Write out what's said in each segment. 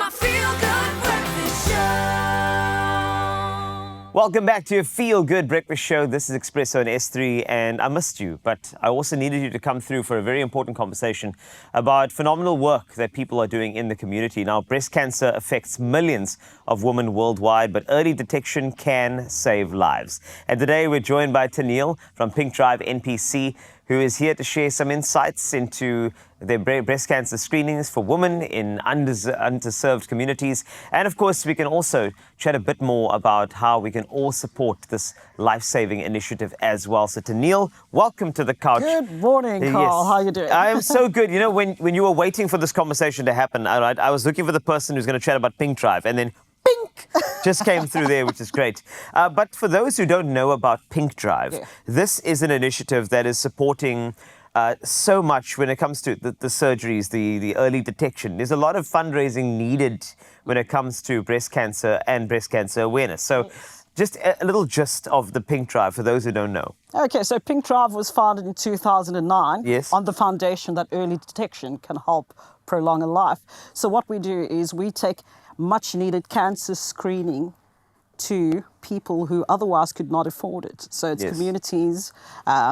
my feel-good breakfast show. Welcome back to your Feel Good Breakfast Show. This is Expresso and S3, and I missed you, but I also needed you to come through for a very important conversation about phenomenal work that people are doing in the community. Now, breast cancer affects millions of women worldwide, but early detection can save lives. And today we're joined by Tennille from PinkDrive NPC, who is here to share some insights into their breast cancer screenings for women in underserved communities. And of course, we can also chat a bit more about how we can all support this life-saving initiative as well. So Tennille, welcome to the couch. Good morning, Carl. How are you doing? I am so good. You know, when you were waiting for this conversation to happen, I was looking for the person who's going to chat about PinkDrive, and then Pink just came through there, which is great. But for those who don't know about PinkDrive, this is an initiative that is supporting so much when it comes to the surgeries, the early detection. There's a lot of fundraising needed when it comes to breast cancer and breast cancer awareness. So just a little gist of the PinkDrive for those who don't know. Okay, so PinkDrive was founded in 2009 Yes. on the foundation that early detection can help prolong a life. So what we do is we take much needed cancer screening to people who otherwise could not afford it. So it's communities,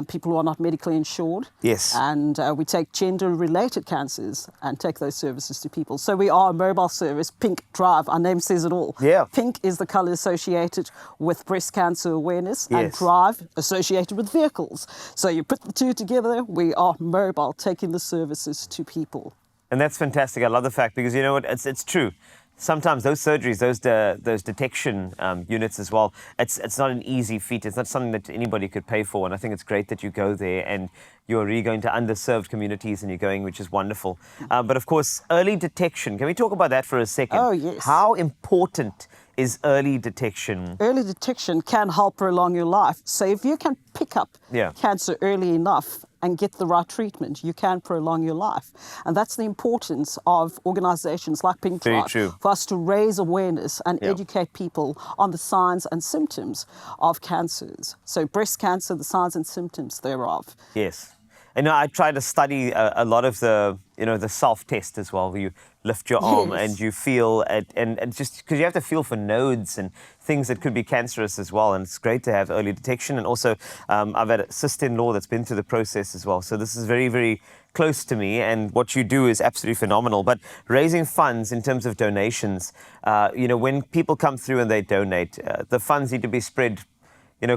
people who are not medically insured. Yes. And we take gender-related cancers and take those services to people. So we are a mobile service, PinkDrive. Our name says it all. Yeah. Pink is the colour associated with breast cancer awareness, and Yes. Drive associated with vehicles. So you put the two together, we are mobile, taking the services to people. And that's fantastic. I love the fact, because you know what, it's true. Sometimes those surgeries, those detection units as well, it's not an easy feat. It's not something that anybody could pay for. And I think it's great that you go there and you're really going to underserved communities and you're going, which is wonderful. But of course, early detection. Can we talk about that for a second? Oh, yes. How important is early detection? Early detection can help prolong your life. So if you can pick up cancer early enough and get the right treatment, you can prolong your life. And that's the importance of organizations like PinkDrive, for us to raise awareness and educate people on the signs and symptoms of cancers. So breast cancer, the signs and symptoms thereof. Yes. And I try to study a lot of the self-test as well, where you lift your arm and you feel it, and just because you have to feel for nodes and things that could be cancerous as well. And it's great to have early detection. And also, I've had a sister-in-law that's been through the process as well. So this is very, very close to me. And what you do is absolutely phenomenal. But raising funds in terms of donations, when people come through and they donate, the funds need to be spread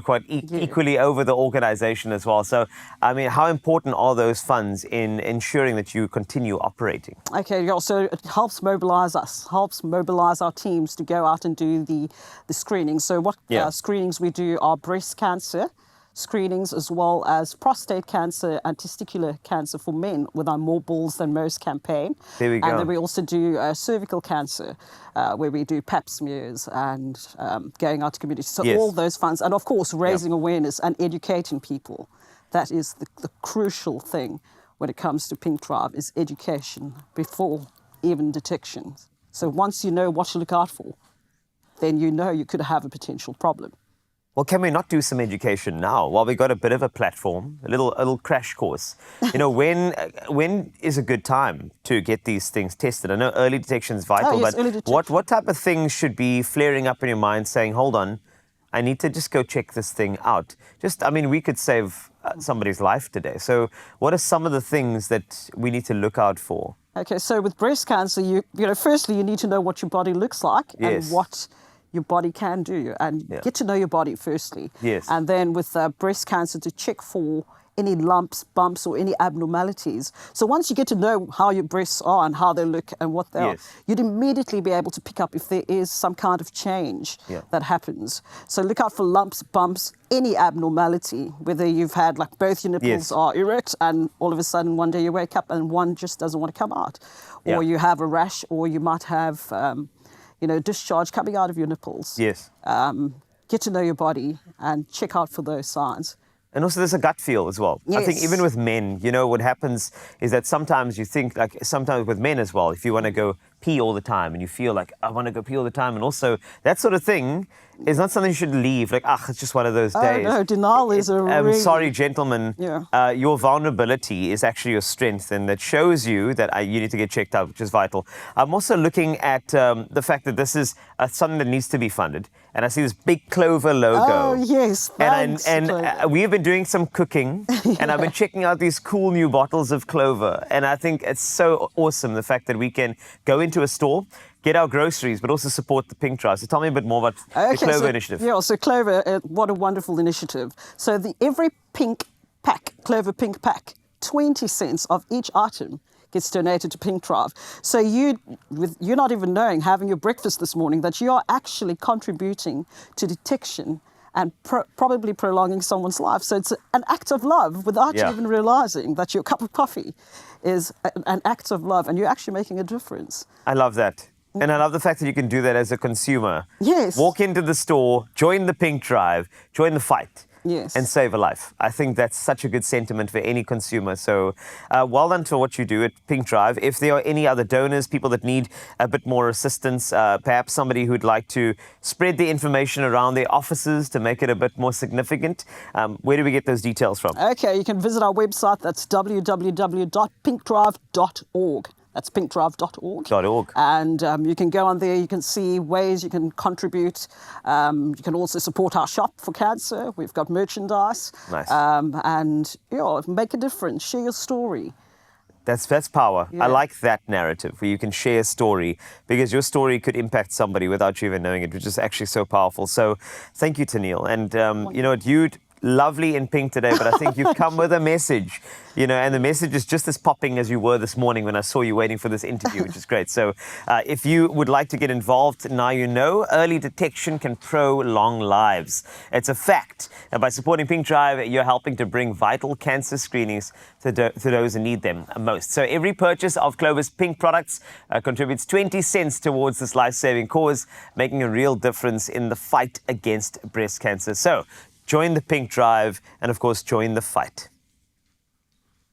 quite equally over the organization as well. So, I mean, how important are those funds in ensuring that you continue operating? Okay, so it helps mobilize us, helps mobilize our teams to go out and do the screenings. So what screenings we do are breast cancer screenings, as well as prostate cancer and testicular cancer for men with our More Balls Than Most campaign. There we go. And then we also do cervical cancer, where we do pap smears and going out to communities. So all those funds, and of course raising awareness and educating people. That is the crucial thing when it comes to PinkDrive, is education before even detection. So once you know what to look out for, then you know you could have a potential problem. Well, can we not do some education now while we got a bit of a platform, a little crash course? When is a good time to get these things tested? I know early detection is vital, but what type of things should be flaring up in your mind saying, hold on, I need to just go check this thing out? We could save somebody's life today. So what are some of the things that we need to look out for? Okay, so with breast cancer, firstly, you need to know what your body looks like and what your body can do, and get to know your body firstly. Yes. And then with breast cancer, to check for any lumps, bumps, or any abnormalities. So once you get to know how your breasts are and how they look and what they are, you'd immediately be able to pick up if there is some kind of change that happens. So look out for lumps, bumps, any abnormality, whether you've had like both your nipples are erect and all of a sudden one day you wake up and one just doesn't want to come out. Or you have a rash, or you might have discharge coming out of your nipples. Yes. Get to know your body and check out for those signs. And also there's a gut feel as well. Yes. I think even with men, what happens is that sometimes you think, like sometimes with men as well, if you want to go pee all the time and you feel like, I want to go pee all the time. And also, that sort of thing is not something you should leave. Like, it's just one of those days. Oh, no, denial is a really... Sorry, gentlemen. Yeah. Your vulnerability is actually your strength, and that shows you that you need to get checked out, which is vital. I'm also looking at the fact that this is something that needs to be funded. And I see this big Clover logo. Oh, yes. Thanks, And we have been doing some cooking, and I've been checking out these cool new bottles of Clover. And I think it's so awesome, the fact that we can go into a store, get our groceries, but also support the PinkDrive. So tell me a bit more about the Clover initiative. Yeah, so Clover, what a wonderful initiative. So every pink pack, Clover pink pack, 20 cents of each item gets donated to PinkDrive. So you're not even knowing, having your breakfast this morning, that you are actually contributing to detection and probably prolonging someone's life. So it's an act of love without you even realizing that your cup of coffee is an act of love, and you're actually making a difference. I love that. And I love the fact that you can do that as a consumer. Yes. Walk into the store, join the PinkDrive, join the fight. Yes. And save a life. I think that's such a good sentiment for any consumer. So well done for what you do at PinkDrive. If there are any other donors, people that need a bit more assistance, perhaps somebody who'd like to spread the information around their offices to make it a bit more significant, where do we get those details from? Okay, you can visit our website. That's www.pinkdrive.org. That's pinkdrive.org. And you can go on there, you can see ways you can contribute. You can also support our shop for cancer. We've got merchandise. Nice. And make a difference, share your story. That's power. Yeah. I like that narrative where you can share a story, because your story could impact somebody without you even knowing it, which is actually so powerful. So thank you, Tennille. And you know what, you'd lovely in pink today, but I think you've come with a message, and the message is just as popping as you were this morning when I saw you waiting for this interview, which is great. So if you would like to get involved, now you know, early detection can prolong lives. It's a fact. And by supporting PinkDrive, you're helping to bring vital cancer screenings to those who need them most. So every purchase of Clover's Pink products contributes 20 cents towards this life-saving cause, making a real difference in the fight against breast cancer. So join the PinkDrive and, of course, join the fight.